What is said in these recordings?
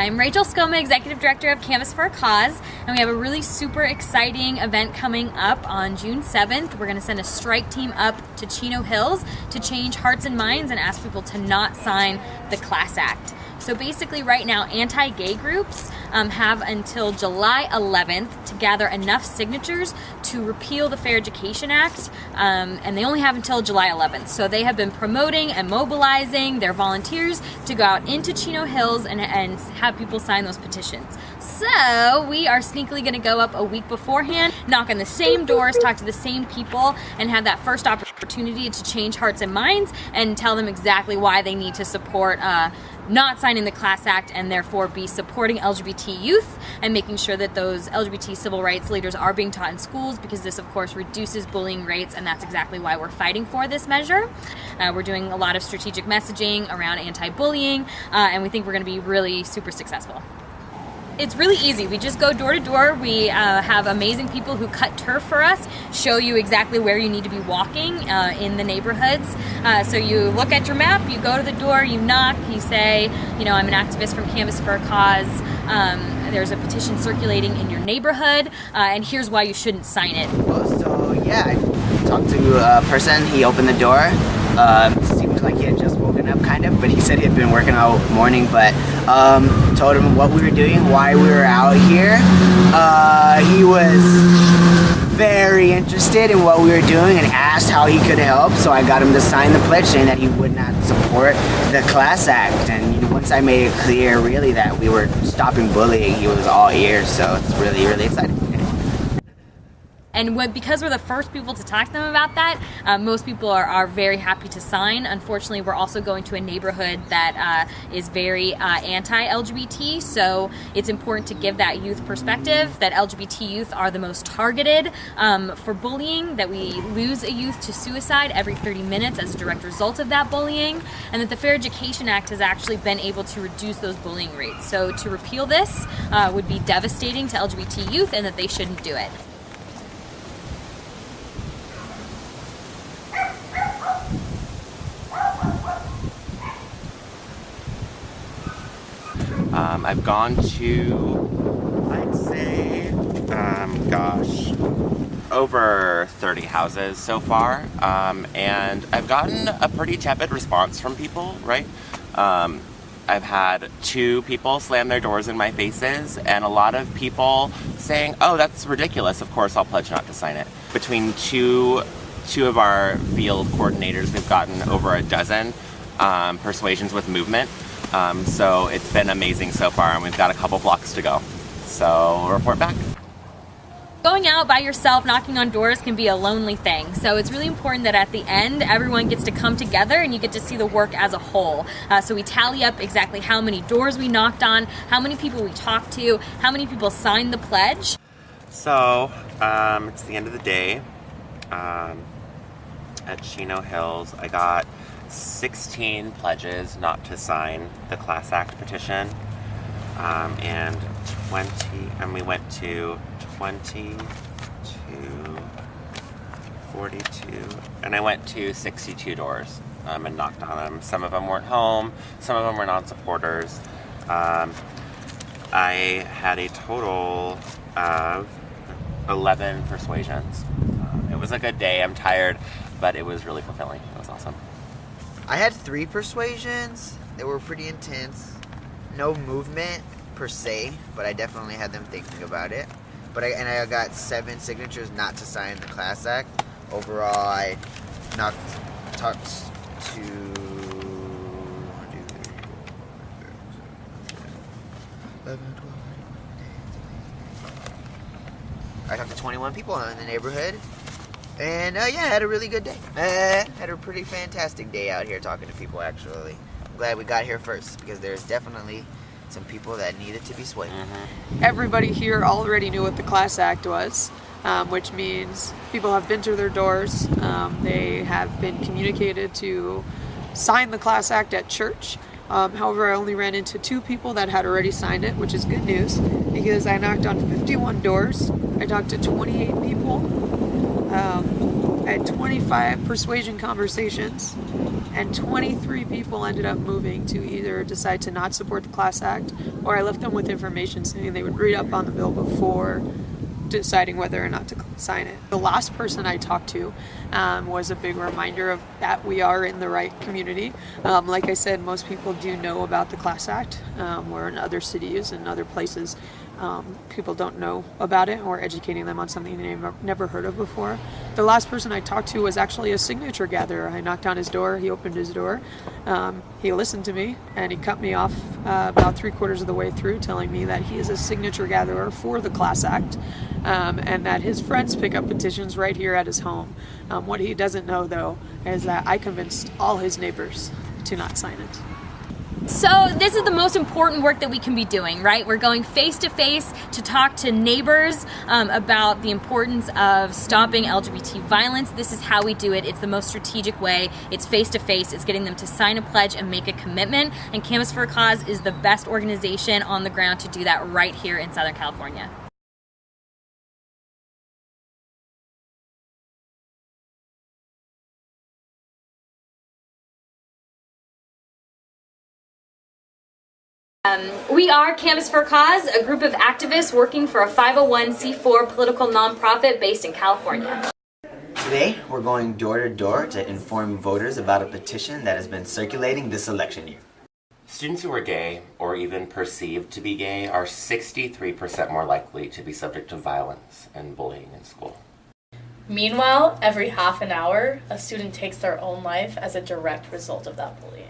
I'm Rachel Skoma, Executive Director of Canvas for a Cause, and we have a really super exciting event coming up on June 7th. We're going to send a strike team up to Chino Hills to change hearts and minds and ask people to not sign the Class Act. So basically right now, anti-gay groups have until July 11th to gather enough signatures to repeal the Fair Education Act, and they only have until July 11th. So they have been promoting and mobilizing their volunteers to go out into Chino Hills and have people sign those petitions. So we are sneakily going to go up a week beforehand, knock on the same doors, talk to the same people, and have that first opportunity to change hearts and minds and tell them exactly why they need to support not signing the Class Act and therefore be supporting LGBT youth and making sure that those LGBT civil rights leaders are being taught in schools, because this of course reduces bullying rates, and that's exactly why we're fighting for this measure. We're doing a lot of strategic messaging around anti-bullying, and we think we're going to be really super successful. It's really easy. We just go door to door. We have amazing people who cut turf for us, show you exactly where you need to be walking in the neighborhoods. So you look at your map, you go to the door, you knock, you say, you know, I'm an activist from Canvas for a Cause. There's a petition circulating in your neighborhood, and here's why you shouldn't sign it. So yeah, I talked to a person. He opened the door. Seemed like he had just woken up kind of, but he said he had been working all morning, but told him what we were doing, why we were out here. He was very interested in what we were doing and asked how he could help, so I got him to sign the pledge saying that he would not support the Class Act. And you know, once I made it clear really that we were stopping bullying, he was all ears, so it's really, really exciting. And because we're the first people to talk to them about that, most people are very happy to sign. Unfortunately, we're also going to a neighborhood that is very anti-LGBT, so it's important to give that youth perspective, that LGBT youth are the most targeted for bullying, that we lose a youth to suicide every 30 minutes as a direct result of that bullying, and that the Fair Education Act has actually been able to reduce those bullying rates. So to repeal this would be devastating to LGBT youth, and that they shouldn't do it. I've gone to, I'd say, over 30 houses so far, and I've gotten a pretty tepid response from people, right? I've had 2 people slam their doors in my faces, and a lot of people saying, oh, that's ridiculous, of course I'll pledge not to sign it. Between two of our field coordinators, we've gotten over a dozen persuasions with movement. So it's been amazing so far, and we've got a couple blocks to go. So we'll report back. Going out by yourself, knocking on doors can be a lonely thing. So it's really important that at the end, everyone gets to come together and you get to see the work as a whole. So we tally up exactly how many doors we knocked on, how many people we talked to, how many people signed the pledge. So it's the end of the day. At Chino Hills, I got 16 pledges not to sign the Class Act petition, and we went to 20 to 42, and I went to 62 doors and knocked on them. Some of them weren't home, some of them were non-supporters. I had a total of 11 persuasions. It was a good day. I'm tired, but it was really fulfilling. It was awesome. I had 3 persuasions. They were pretty intense. No movement per se, but I definitely had them thinking about it. I got 7 signatures not to sign the Class Act. Overall, I talked to 21 people in the neighborhood. And yeah, I had a really good day. Had a pretty fantastic day out here talking to people, actually. I'm glad we got here first, because there's definitely some people that needed to be swayed. Everybody here already knew what the Class Act was, which means people have been to their doors. They have been communicated to sign the Class Act at church. However, I only ran into 2 people that had already signed it, which is good news, because I knocked on 51 doors. I talked to 28 people. I had 25 persuasion conversations, and 23 people ended up moving to either decide to not support the Class Act, or I left them with information saying they would read up on the bill before deciding whether or not to sign it. The last person I talked to was a big reminder of that we are in the right community. Like I said, most people do know about the Class Act, where in other cities and other places people don't know about it, or educating them on something they've never heard of before. The last person I talked to was actually a signature gatherer. I knocked on his door, he opened his door, he listened to me, and he cut me off about 3/4 of the way through, telling me that he is a signature gatherer for the Class Act, and that his friends pick up petitions right here at his home. What he doesn't know, though, is that I convinced all his neighbors to not sign it. So this is the most important work that we can be doing, right? We're going face to face to talk to neighbors about the importance of stopping LGBT violence. This is how we do it. It's the most strategic way. It's face to face. It's getting them to sign a pledge and make a commitment. And Canvas for a Cause is the best organization on the ground to do that right here in Southern California. We are Canvas for a Cause, a group of activists working for a 501c4 political nonprofit based in California. Today, we're going door to door to inform voters about a petition that has been circulating this election year. Students who are gay, or even perceived to be gay, are 63% more likely to be subject to violence and bullying in school. Meanwhile, every half an hour, a student takes their own life as a direct result of that bullying.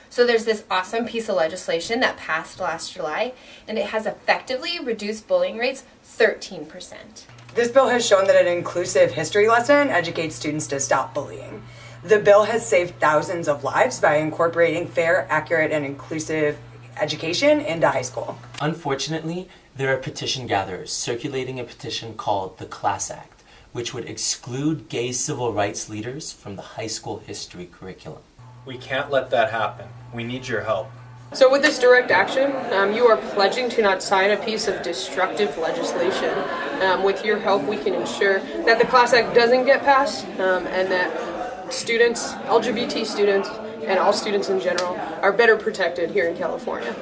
So there's this awesome piece of legislation that passed last July, and it has effectively reduced bullying rates 13%. This bill has shown that an inclusive history lesson educates students to stop bullying. The bill has saved thousands of lives by incorporating fair, accurate, and inclusive education into high school. Unfortunately, there are petition gatherers circulating a petition called the Class Act, which would exclude gay civil rights leaders from the high school history curriculum. We can't let that happen. We need your help. So with this direct action, you are pledging to not sign a piece of destructive legislation. With your help, we can ensure that the Class Act doesn't get passed, and that students, LGBT students, and all students in general, are better protected here in California.